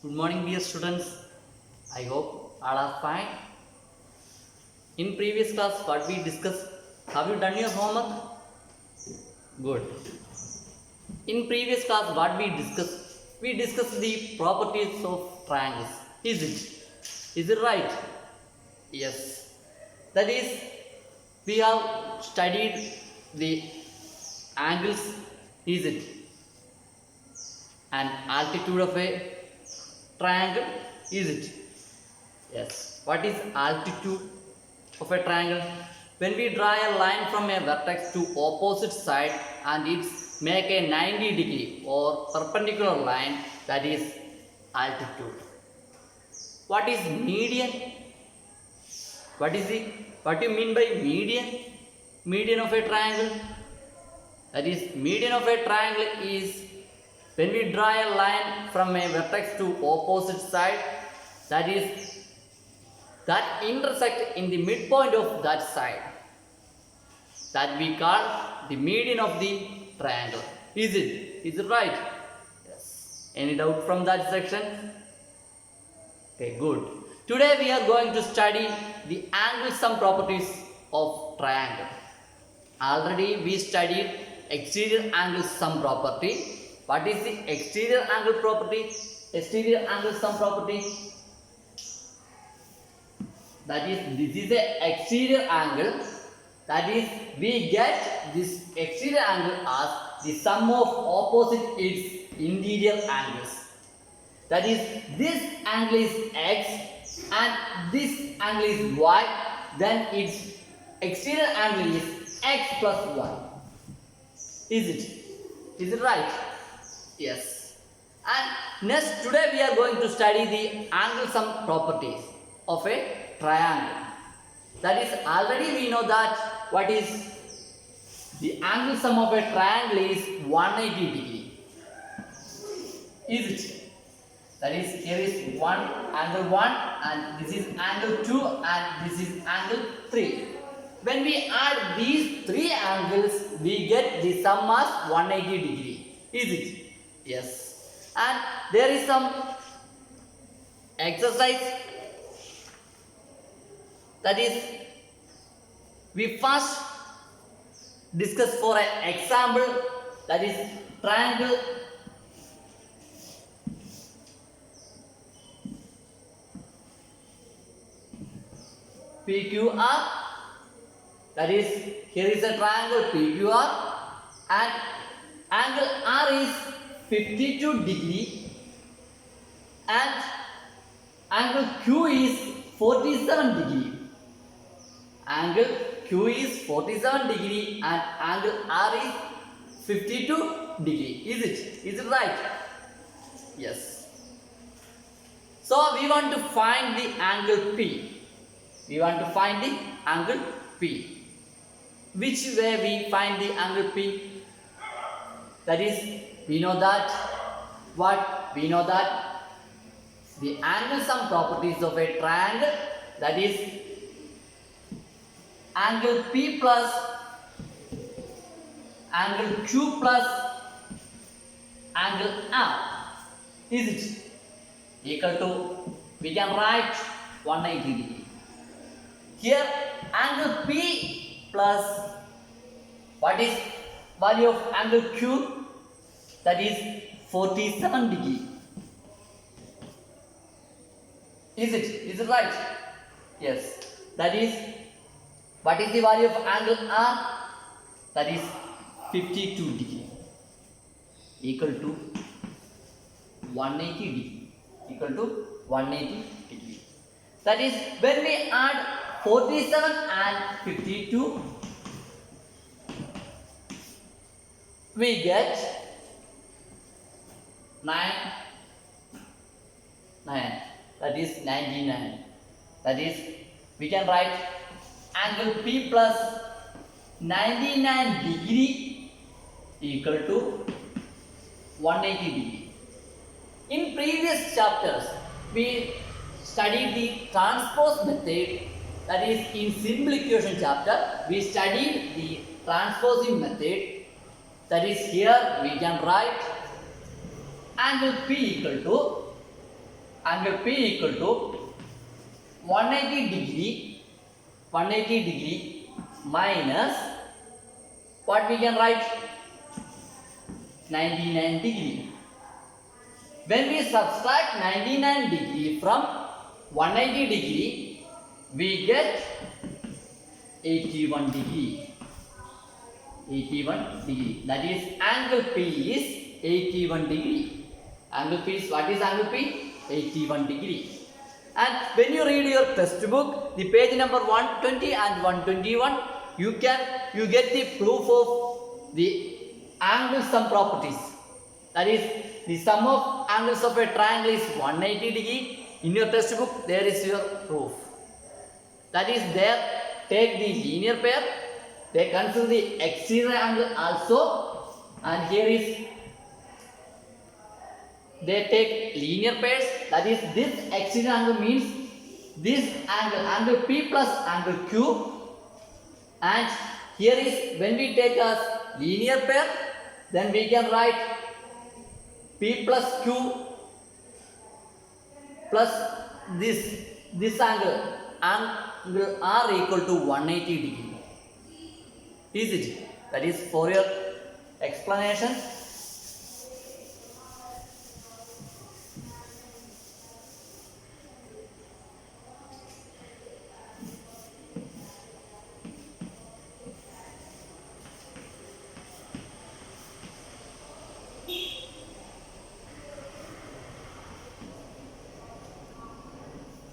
Good morning, dear students. I hope all are fine. In previous class, what we discussed, have you done your homework? Good. In previous class, what we discussed? We discussed the properties of triangles. Is it? Is it right? Yes. That is, we have studied the angles. Is it? And altitude of a triangle. Is it? Yes. What is altitude of a triangle? When we draw a line from a vertex to opposite side and it's make a 90-degree or perpendicular line, that is altitude. What is median? What is it? What do you mean by median? Median of a triangle? That is, median of a triangle is when we draw a line from a vertex to opposite side, that is that intersect in the midpoint of that side, that we call the median of the triangle. Is it? Is it right? Yes. Any doubt from that section? Okay, good. Today we are going to study the angle sum properties of triangle. Already we studied exterior angle sum property. What is the exterior angle property? Exterior angle sum property. That is, this is the exterior angle. That is, we get this exterior angle as the sum of opposite its interior angles. That is, this angle is x and this angle is y. Then its exterior angle is x plus y. Is it? Is it right? Yes. And next, today we are going to study the angle sum properties of a triangle. That is, already we know that what is the angle sum of a triangle is 180 degree. Is it? That is, here is angle 1 and this is angle 2 and this is angle 3. When we add these three angles, we get the sum as 180 degree. Is it? Yes. And there is some exercise. That is, we first discuss for an example, that is triangle PQR. That is, here is a triangle PQR and angle R is 52 degree and angle Q is 47 degree. Angle Q is 47 degree and angle R is 52 degree. Is it? Is it right? Yes. So we want to find the angle P. We want to find the angle P. Which way we find the angle P? That is, we know that what? We know that the angle sum properties of a triangle, that is angle P plus angle Q plus angle R. Is it equal to, we can write 180 degree. Here angle P plus what is value of angle Q? That is 47 degree. Is it? Is it right? Yes. That is, what is the value of angle R? That is 52 degree. Equal to 180 degree. Equal to 180 degree. That is, when we add 47 and 52, we get 9. That is 99. That is, we can write angle P plus 99 degree equal to 180 degree. In previous chapters, we studied the transpose method. That is, in simple equation chapter, we studied the transposing method. That is, here we can write angle P equal to angle P equal to 180 degree minus what we can write 99 degree. When we subtract 99 degree from 180 degree, we get 81 degree. 81 degree. That is angle P is 81 degree. Angle P is, what is angle P? 81 degree. And when you read your textbook, the page number 120 and 121, you get the proof of the angle sum properties. That is, the sum of angles of a triangle is 180 degree. In your textbook, there is your proof. That is there. Take the linear pair. They consider the exterior angle also, and here is they take linear pairs. That is, this exterior angle means this angle P plus angle Q, and here is when we take as linear pair, then we can write P plus Q plus this angle R equal to 180 degree. Is it? That is for your explanation.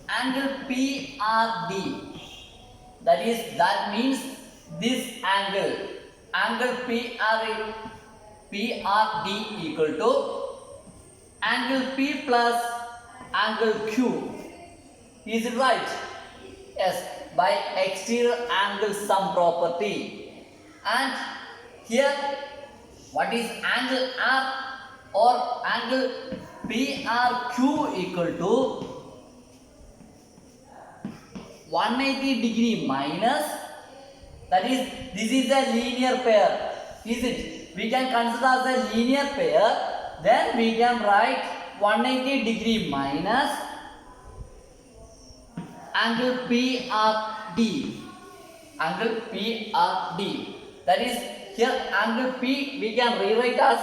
Angle PRD, that means this angle PRD equal to angle P plus angle Q. Is it right? Yes, by exterior angle sum property. And here, what is angle R or angle PRQ equal to 180 degree minus, that is, this is a linear pair. Is it? We can consider as a linear pair. Then we can write 180 degree minus angle PRD. Angle PRD. That is, here angle P we can rewrite as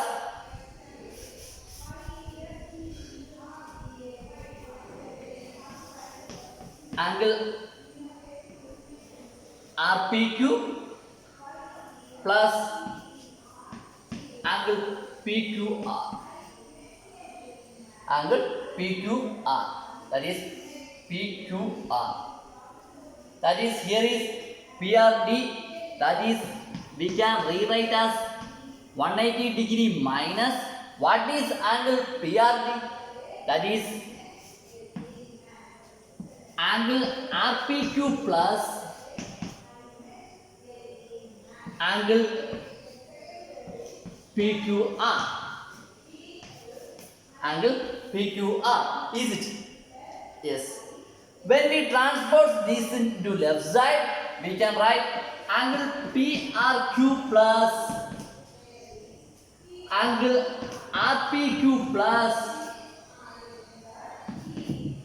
angle RPQ plus angle PQR. Angle PQR. That is PQR. That is, here is PRD. That is, we can rewrite as 180 degree minus what is angle PRD? That is angle RPQ plus angle PQR. Angle PQR. Is it? Yes. When we transpose this into left side, we can write angle PRQ plus angle RPQ plus,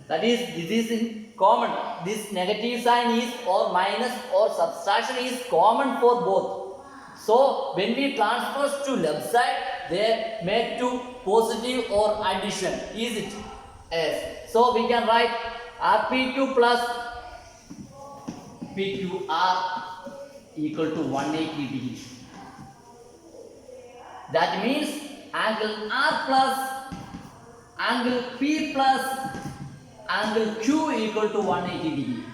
that is, this is in common. This negative sign is or minus or subtraction is common for both. So when we transpose to left side, they make to positive or addition. Is it? Yes. So we can write RPQ plus PQR equal to 180 degree. That means angle R plus angle P plus angle Q equal to 180 degree.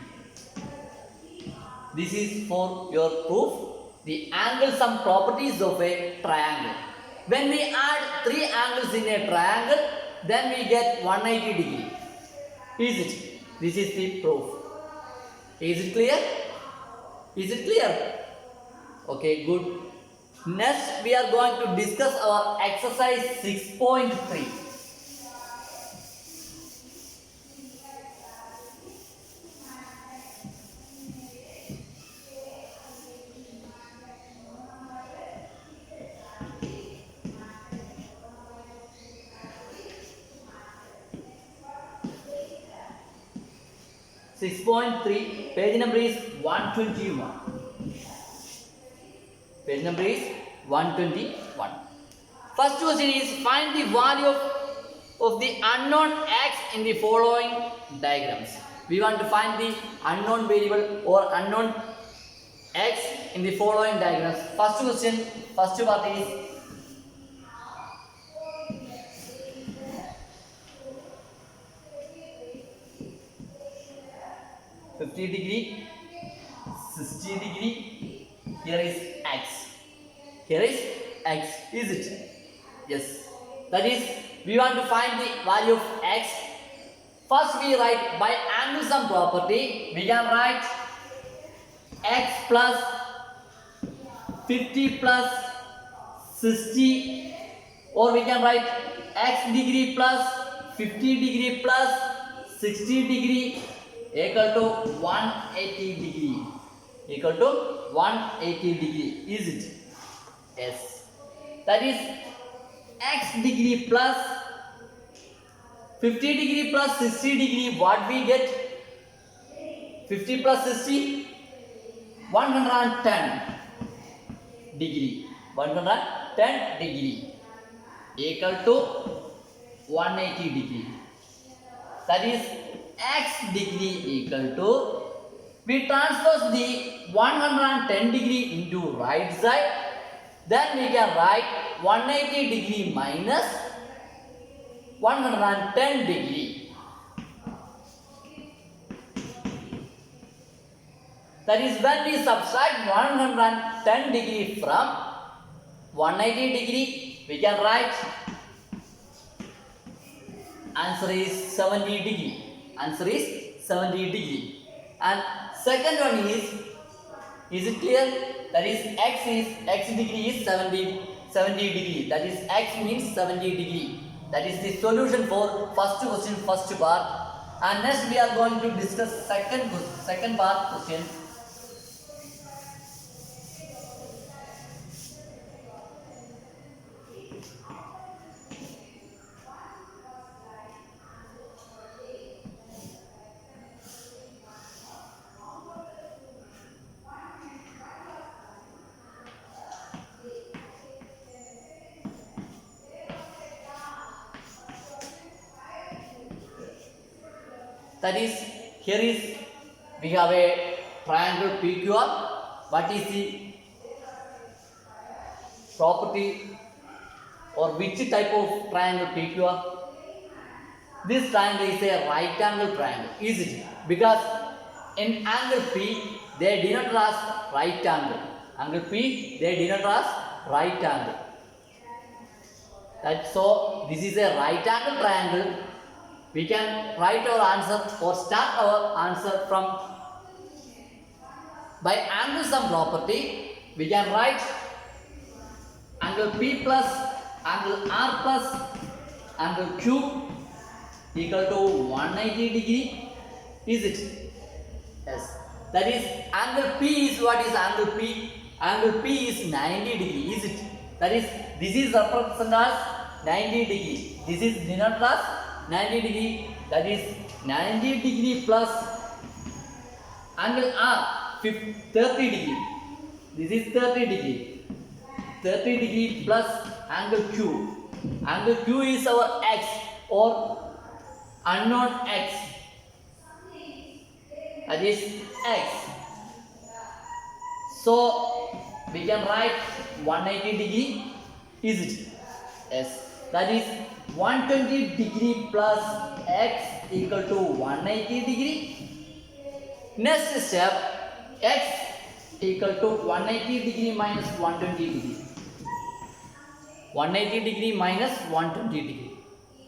This is for your proof. The angle sum properties of a triangle. When we add three angles in a triangle, then we get 180 degree. Is it? This is the proof. Is it clear? Is it clear? Okay, good. Next, we are going to discuss our exercise 6.3. 6.3. Page number is 121. Page number is 121. First question is find the value of the unknown x in the following diagrams. We want to find the unknown variable or unknown x in the following diagrams. First question, first part is 50 degree, 60 degree. Here is x. Here is x. Is it? Yes. That is, we want to find the value of x. First we write by angle sum property. We can write x plus 50 plus 60, or we can write x degree plus 50 degree plus 60 degree equal to 180 degree. Equal to 180 degree. Is it? Yes. That is x degree plus 50 degree plus 60 degree. What we get? 50 plus 60, 110 degree. 110 degree equal to 180 degree. That is x degree equal to, we transpose the 110 degree into right side, then we can write 180 degree minus 110 degree. That is when we subtract 110 degree from 180 degree, we can write answer is 70 degree. Answer is 70 degree. And second one is it clear? That is x degree is 70 degree. That is x means 70 degree. That is the solution for first question, first part. And next we are going to discuss second part question. That is, here is, we have a triangle PQR. What is the property or which type of triangle PQR? This triangle is a right angle triangle. Is it? Because in angle P, they denote as right angle. Angle P, they denote as right angle. That so, this is a right angle triangle. We can write our answer or start our answer from by angle sum property. We can write angle P plus angle R plus angle Q equal to 180 degree. Is it? Yes. That is, angle P is what is angle P? Angle P is 90 degree. Is it? That is, this is represented as 90 degree. This is denoted as 90 degree. That is 90 degree plus angle R 30 degree. This is 30 degree. 30 degree plus angle Q. Angle Q is our x or unknown x. That is x. So we can write 180 degree. Is it? Yes. That is 120 degree plus x equal to 180 degree. Next step, x equal to 180 degree minus 120 degree. 180 degree minus 120 degree.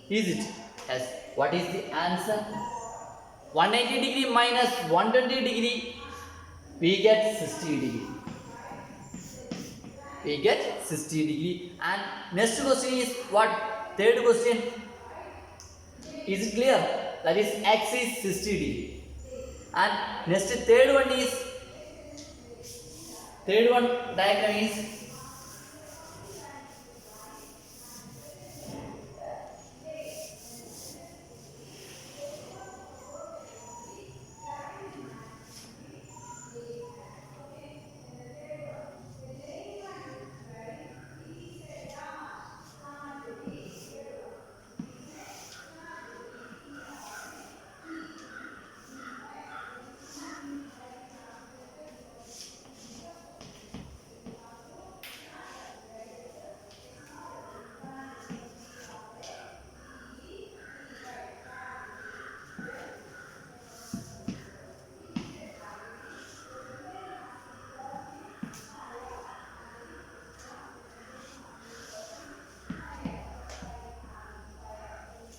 Is it? Yes. What is the answer? 180 degree minus 120 degree, we get 60 degree. We get 60 degree. And next question is what? Third question. Is it clear? That is x is 60 degree. And next third one diagram is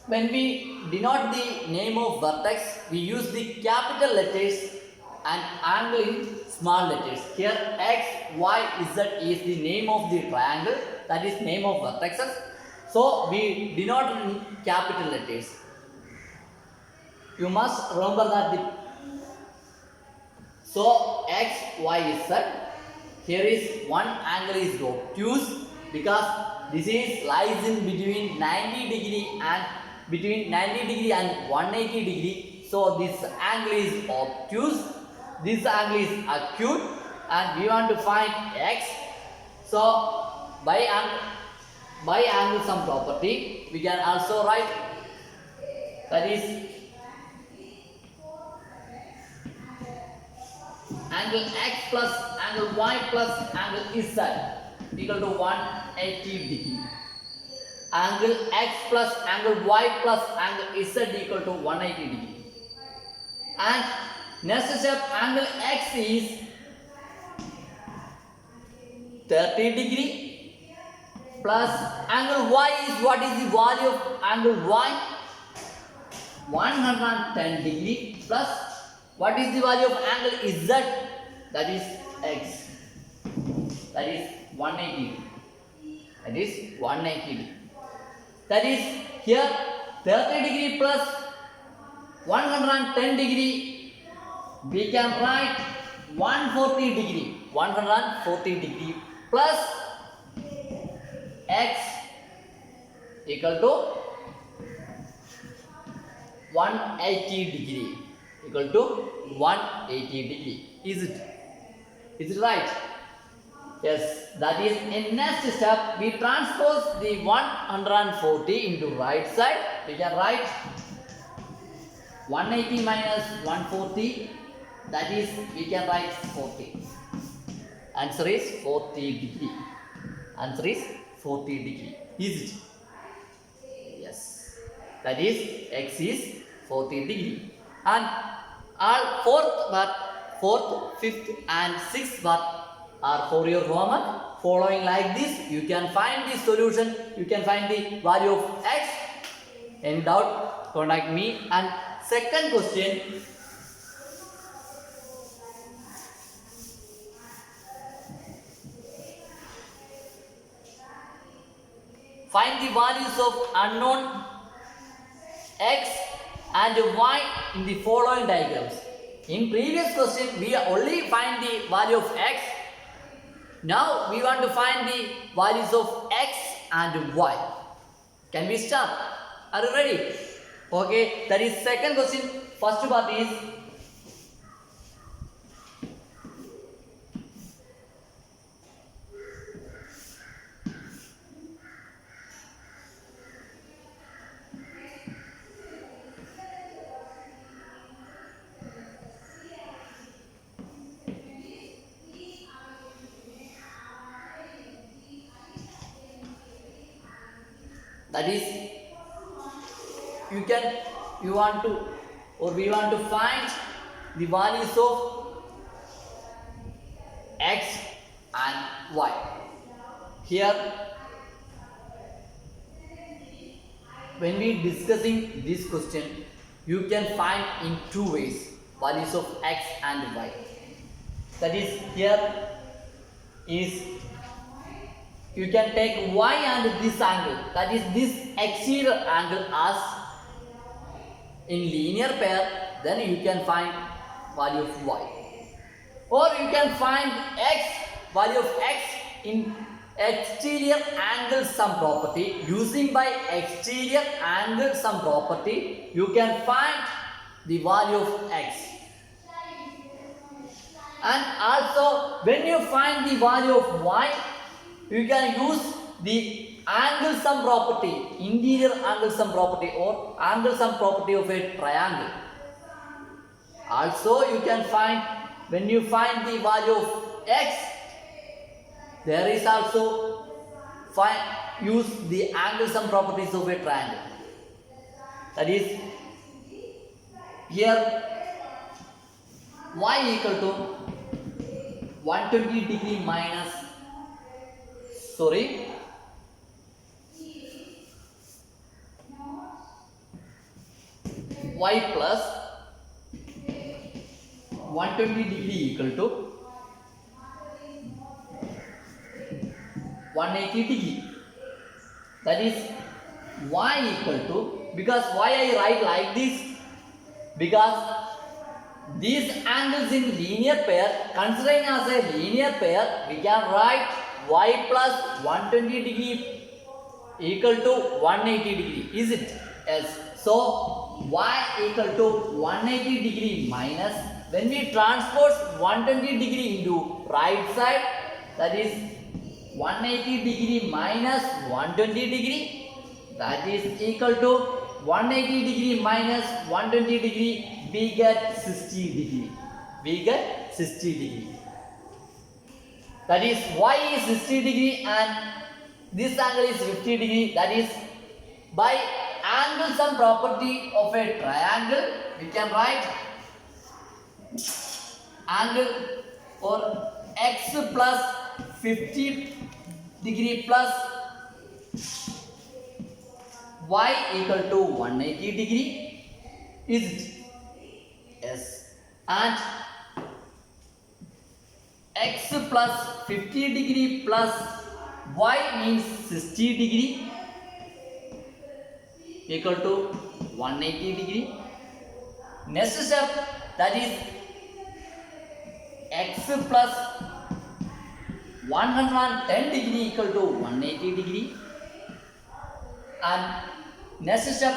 When we denote the name of vertex, we use the capital letters and angle in small letters. Here x, y, z is the name of the triangle, that is name of vertexes. So we denote in capital letters. You must remember that so x, y, z. Here is one angle is obtuse because this is lies in between 90 degree and 180 degree. So this angle is obtuse. This angle is acute, and we want to find x. So by angle sum property, we can also write that is angle x plus angle y plus angle z equal to 180 degree. Angle x plus angle y plus angle z equal to 180 degree. And next step, angle x is 30 degree plus angle y is, what is the value of angle y? 110 degree plus what is the value of angle z? That is x. That is 180. That is 180 degree. That is here 30 degree plus 110 degree. We can write 140 degree. 140 degree plus x equal to 180 degree. Equal to 180 degree. Is it right? Yes, that is in next step we transpose the 140 into right side. We can write 180 minus 140, that is we can write 40. Answer is 40 degree. Answer is 40 degree. Is it? Yes. That is x is 40 degree. And all fourth, fifth and sixth part are for your homework. Following like this, you can find the solution, you can find the value of x. Any doubt, contact me. And second question, find the values of unknown x and y in the following diagrams. In previous question, we only find the value of x. Now we want to find the values of x and y. Can we start? Are you ready? Okay, that is second question. First part is that is we want to find the values of x and y. Here when we discussing this question, you can find in two ways values of x and y. That is here is you can take y and this angle, that is this exterior angle as in linear pair, then you can find value of y. Or you can find x, value of x in exterior angle sum property. Using by exterior angle sum property, you can find the value of x. And also when you find the value of y, you can use the angle sum property, interior angle sum property or angle sum property of a triangle. Also you can find, when you find the value of x, there is also use the angle sum properties of a triangle. That is here y equal to 120 degree minus, sorry, y plus 120 degree equal to 180 degree. That is y equal to, because why I write like this, because these angles in linear pair, considering as a linear pair, we can write y plus 120 degree equal to 180 degree, is it? Yes. So y equal to 180 degree minus, when we transpose 120 degree into right side, that is 180 degree minus 120 degree, that is equal to 180 degree minus 120 degree, we get 60 degree. We get 60 degree. That is y is 60 degree and this angle is 50 degree. That is, by angle sum property of a triangle, we can write angle or x plus 50 degree plus y equal to 180 degree, is it? Yes. And x plus 50 degree plus y means 60 degree equal to 180 degree. Next step, that is x plus 110 degree equal to 180 degree, and next step,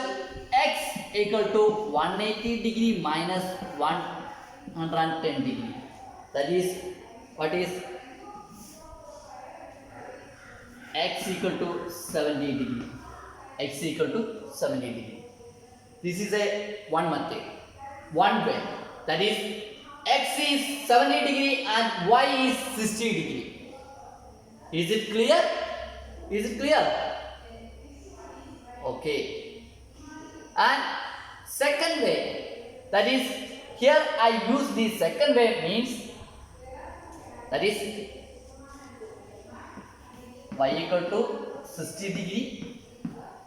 x equal to 180 degree minus 110 degree, that is, what is x equal to 70 degree, x equal to 70 degree. This is a one method, one way, that is x is 70 degree and y is 60 degree. Is it clear? Is it clear? Okay. And second way, that is, here I use the second way, means that is y equal to 60 degree,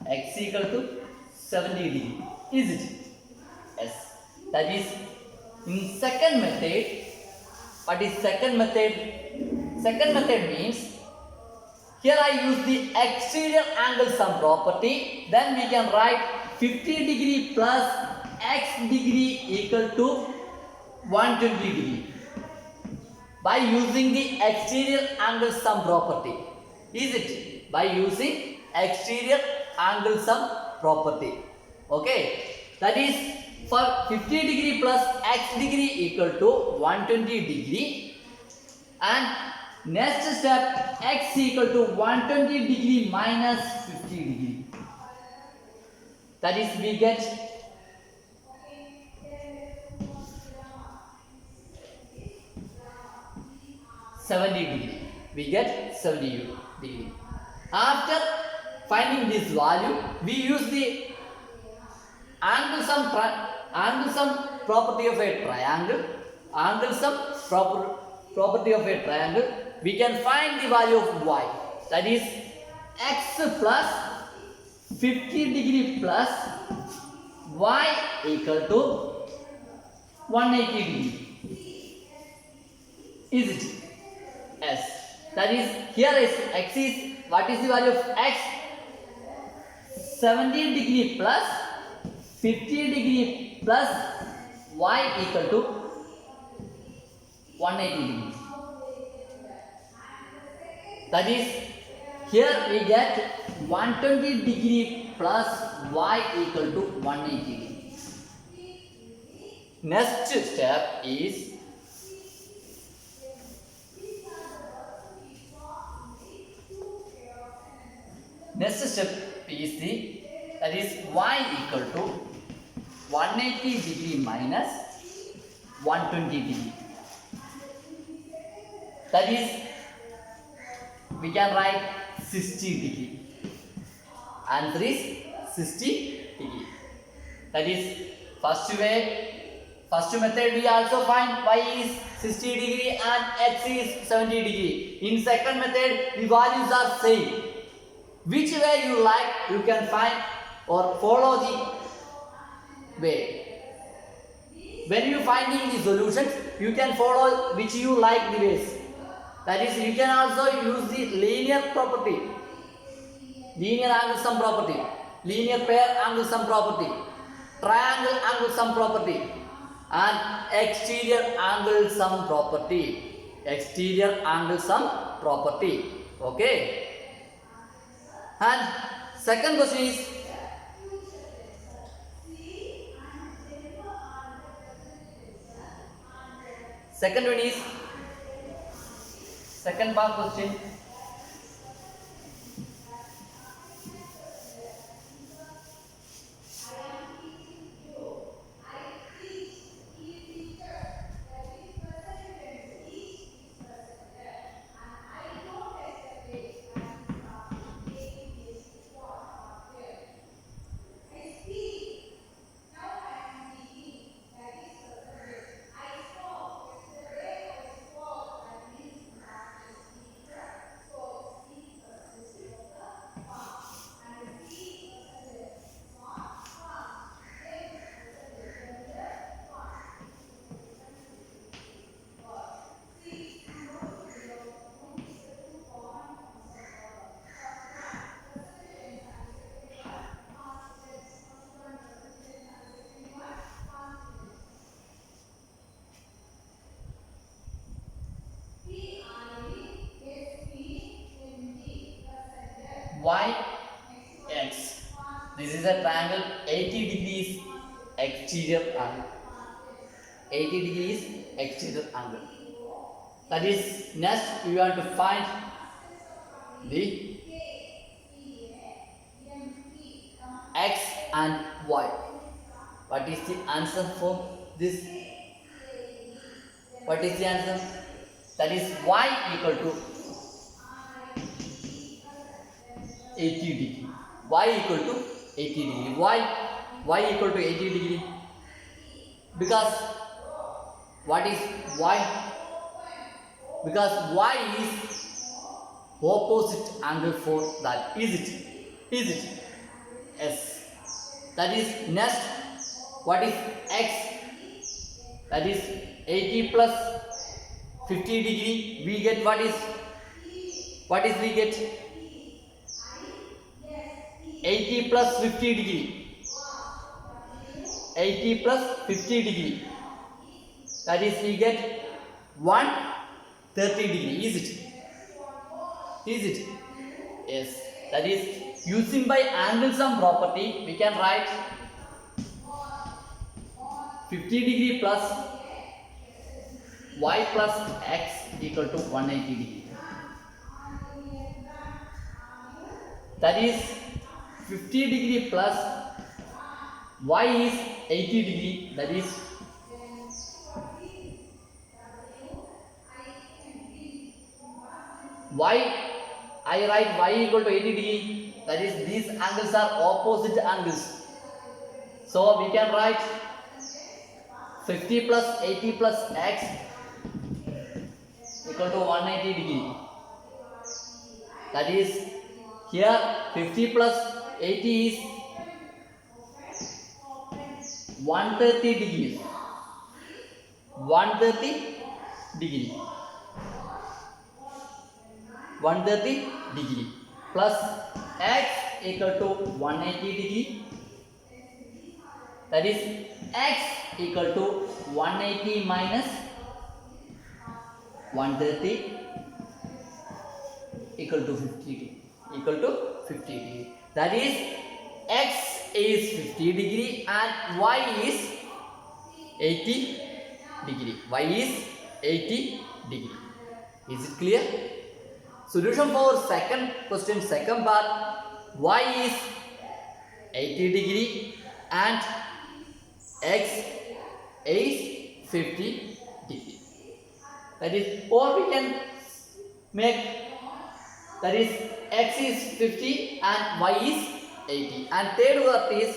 x equal to 70 degree, is it? Yes. That is, in second method, what is second method? Second method means, here I use the exterior angle sum property, then we can write 50 degree plus x degree equal to 120 degree by using the exterior angle sum property, is it? By using exterior angle sum property. Okay, that is, for 50 degree plus x degree equal to 120 degree, and next step, x equal to 120 degree minus 50 degree, that is, we get 70 degree. We get 70 degree. After finding this value, we use the angle sum property of a triangle. Angle sum property of a triangle. We can find the value of y. That is x plus 50 degree plus y equal to 180 degree. Is it? Yes. That is, here is x is, what is the value of x? 70 degree plus 50 degree plus y equal to 180 degree. That is, here we get 120 degree plus y equal to 180 degree. Next step is the, that is y equal to 180 degree minus 120 degree. That is, we can write 60 degree. Answer is 60 degree. That is, first method we also find y is 60 degree and x is 70 degree. In second method, the values are same. Which way you like, you can find or follow the way. When you finding the solutions, you can follow which you like the ways. That is, you can also use the linear property, linear angle sum property, linear pair angle sum property, triangle angle sum property, and exterior angle sum property. Exterior angle sum property. Okay. And second question is, second one is, second part question. Yx. This is a triangle 80 degrees exterior angle. 80 degrees exterior angle. That is, next we want to find the x and y. What is the answer for this? What is the answer? That is y equal to 80 degree. Y equal to 80 degree. Y equal to 80 degree. Because what is y? Because y is opposite angle for that. Is it? Is it? Yes. That is, next, what is x? That is 80 plus 50 degree. We get what is we get? 80 plus 50 degree. 80 plus 50 degree. That is, we get 130 degree. Is it? Is it? Yes. That is, using by angle sum property, we can write 50 degree plus y plus x equal to 180 degree. That is, 50 degree plus y is 80 degree. That is, y, I write y equal to 80 degree. That is, these angles are opposite angles. So we can write 50 plus 80 plus x equal to 180 degree. That is, here 50 plus 80 is 130 degree. 130 degree. 130 degree plus x equal to 180 degree. That is, x equal to 180 minus 130 equal to 50 degree. Equal to 50 degree. That is, x is 50 degree and y is 80 degree. Y is 80 degree. Is it clear? Solution for second question, second part. Y is 80 degree and x is 50 degree. That is, or we can make, that is, x is 50 and y is 80. And third word is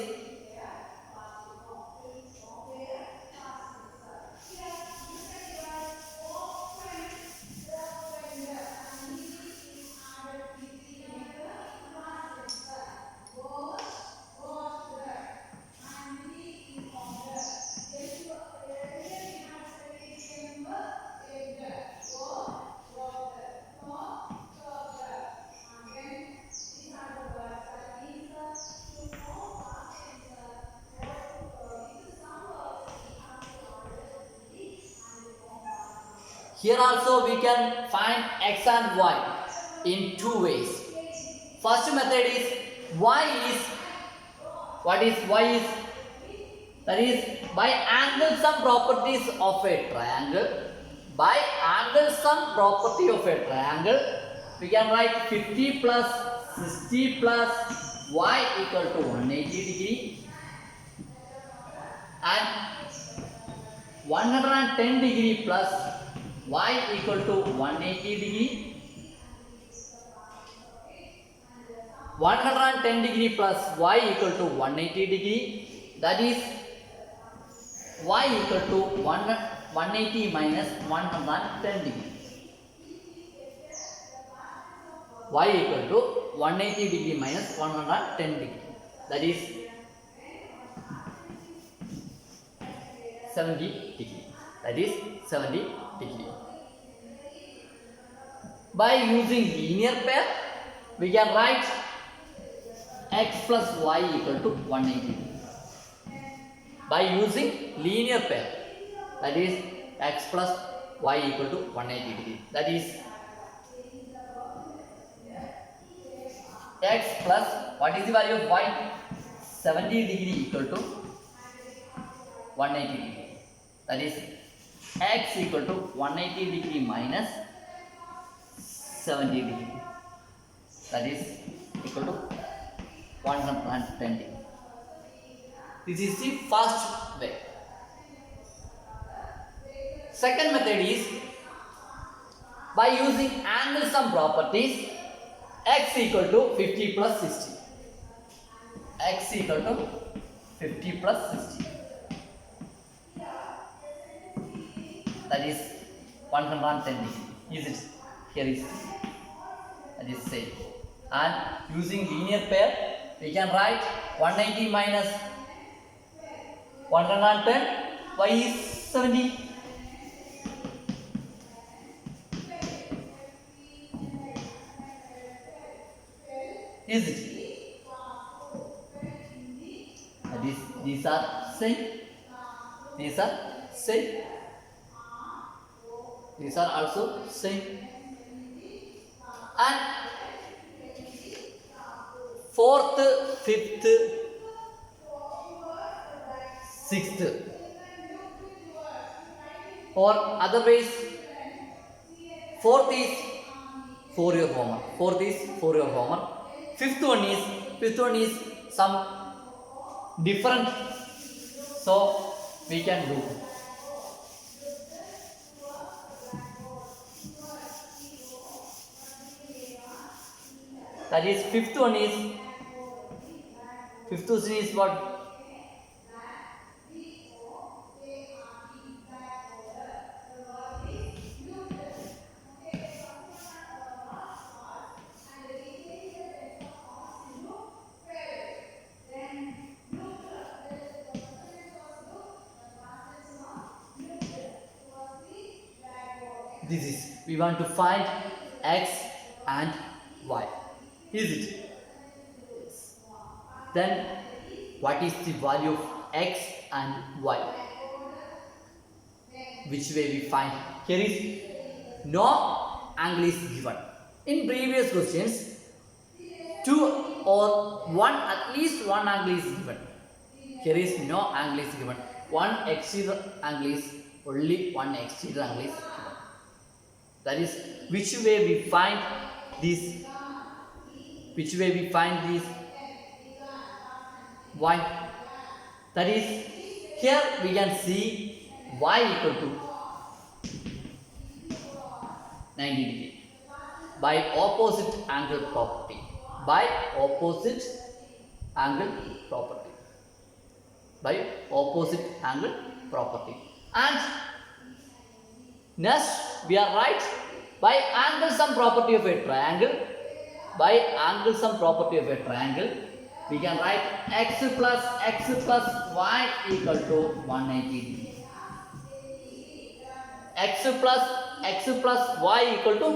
Here also we can find x and y in two ways. First method is y is, what is y is? That is by angle sum properties of a triangle. By angle sum property of a triangle, we can write 50 plus 60 plus y equal to 180 degree and 110 degree plus y equal to 180 degree. 110 degree plus y equal to 180 degree, that is y equal to 180 minus 110 degree. Y equal to 180 degree minus 110 degree, that is 70 degree. That is 70 degree. By using linear pair, we can write x plus y equal to 180 degree. By using linear pair, that is x plus y equal to 180 degree. That is x plus, what is the value of y? 70 degree equal to 180 degree. That is x equal to 180 degree minus 70 degree. That is equal to 110 degree. This is the first way. Second method is by using angle sum properties, x equal to 50 plus 60. X equal to 50 plus 60. That is 110 degree. Is it? Here is, that is same. And using linear pair, we can write 180 minus 110, y is 70. Is it? That is, these are same. These are same. These are also same. And fourth, fifth, sixth, or otherwise, fourth is Fourier formula. Fourth is Fourier formula. Fifth one is some different, so we can do. That is fifth one is what? This is, we want to find x and y. Is it? Yes. Then what is the value of x and y? Which way we find? Here is no angle is given. In previous questions, two or one, at least one angle is given. Here is no angle is given. One exterior angle is, only one exterior angle is given. That is, which way we find this? Which way we find this y? That is, here we can see y equal to 90 degree by opposite angle property. By opposite angle property. By opposite angle property. And next we are right by angle sum property of a triangle. By angle sum property of a triangle, we can write x plus y equal to 180 degree. X plus y equal to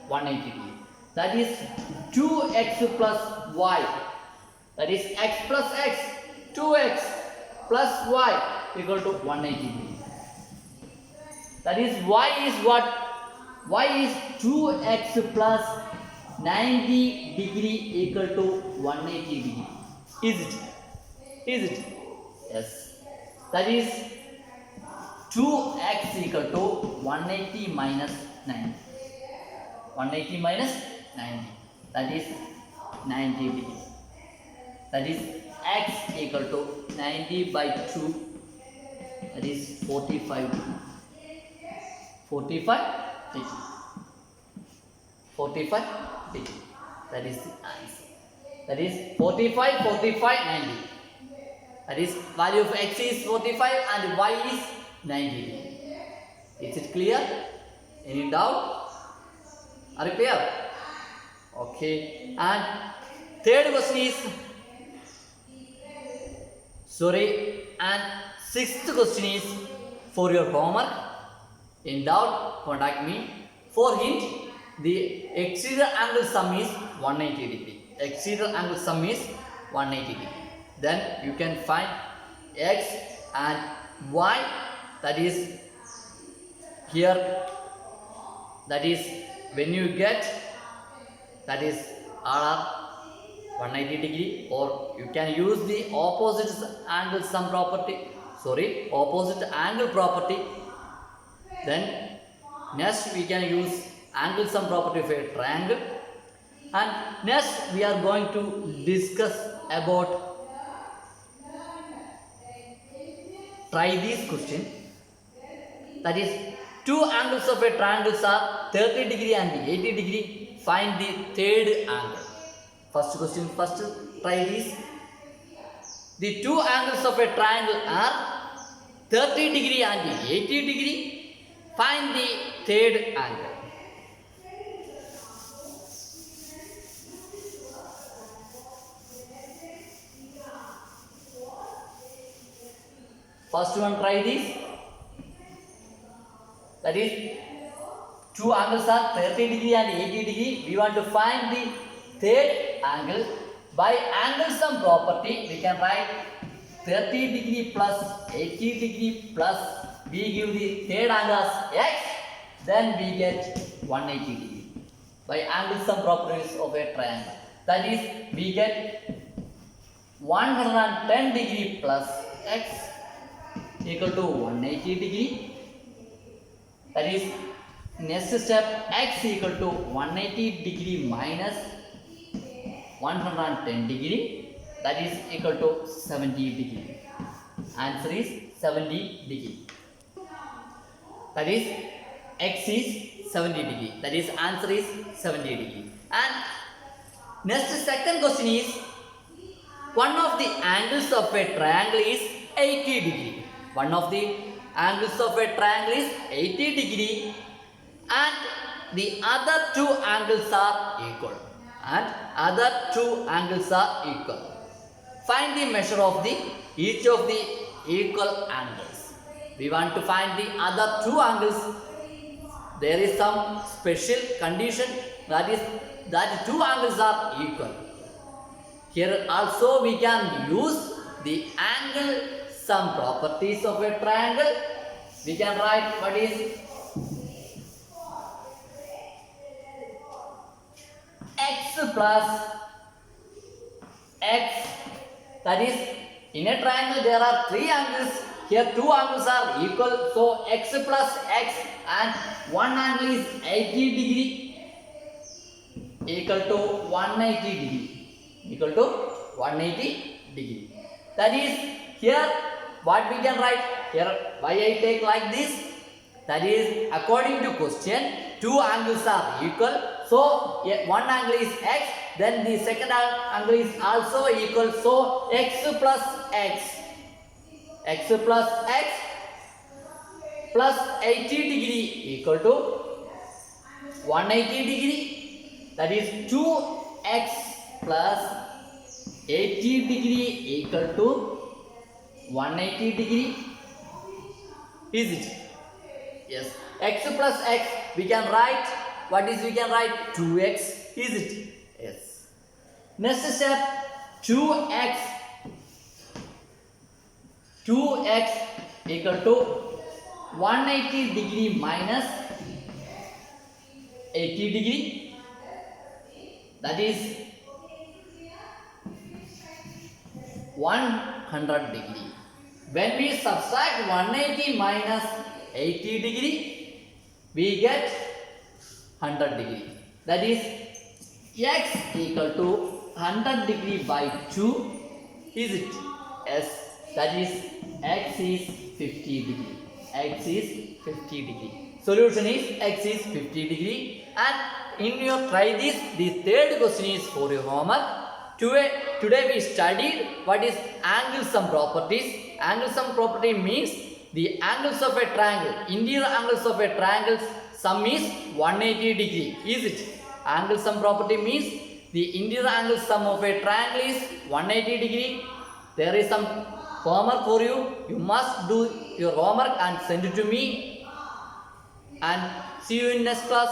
180 degree. That is 2x plus y. That is x plus x. 2x plus y equal to 180 degree. That is y is what? Why is 2x plus 90 degree equal to 180 degree? Is it? Is it? Yes. That is 2x equal to 180 minus 90. 180 minus 90. That is 90 degree. That is x equal to 90 by 2. That is 45 degree. 45 degree. 45 degree. That is the answer. That is 45, 45, 90. That is value of x is 45 and y is 90 degree. Is it clear? Any doubt? Are you clear? Okay. And third question is and sixth question is for your homework. In doubt, contact me. For hint, the exterior angle sum is 180 degree. Exterior angle sum is 180 degree. Then you can find x and y, that is here, that is when you get, that is all are 180 degree, or you can use the opposite angle sum property, opposite angle property. Then next we can use angle sum property of a triangle, and next we are going to discuss about try this question, that is two angles of a triangle are 30 degree and 80 degree, find the third angle. First question, first try this. The two angles of a triangle are 30 degree and 80 degree, find the third angle. First one, try this. That is two angles are 30 degree and 80 degree. We want to find the third angle. By angle sum property, we can write 30 degree plus 80 degree plus, we give the third angle as x, then we get 180 degree. By angle sum properties of a triangle, that is we get 110 degree plus x equal to 180 degree. That is next step, x equal to 180 degree minus 110 degree, that is equal to 70 degree. Answer is 70 degree. That is x is 70 degree. That is answer is 70 degree. And next second question is, one of the angles of a triangle is 80 degree. One of the angles of a triangle is 80 degree and the other two angles are equal. And other two angles are equal. Find the measure of each of the equal angles. We want to find the other two angles. There is some special condition, that is that two angles are equal. Here also we can use the angle sum properties of a triangle. We can write what is x plus x, that is in a triangle there are three angles. Here two angles are equal, so x plus x, and one angle is 80 degree equal to 180 degree, equal to 180 degree. That is here what we can write here, why I take like this, that is according to question two angles are equal, so one angle is x, then the second angle is also equal, so x plus x plus 80 degree equal to 180 degree, that is 2x plus 80 degree equal to 180 degree. Is it? Yes. X plus x, we can write, what is we can write 2x. Is it? Yes. Next step, 2x equal to 180 degree minus 80 degree, that is 100 degree. When we subtract 180 minus 80 degree, we get 100 degree. That is x equal to 100 degree by 2. Is it? Yes. That is x is 50 degree. X is 50 degree. Solution is x is 50 degree. And in your try this, the third question is for your homework. Today we studied what is angle sum properties. Angle sum property means the angles of a triangle, interior angles of a triangle sum is 180 degree. Is it? Angle sum property means the interior angle sum of a triangle is 180 degree. There is some homework for you. You must do your homework and send it to me. And see you in next class.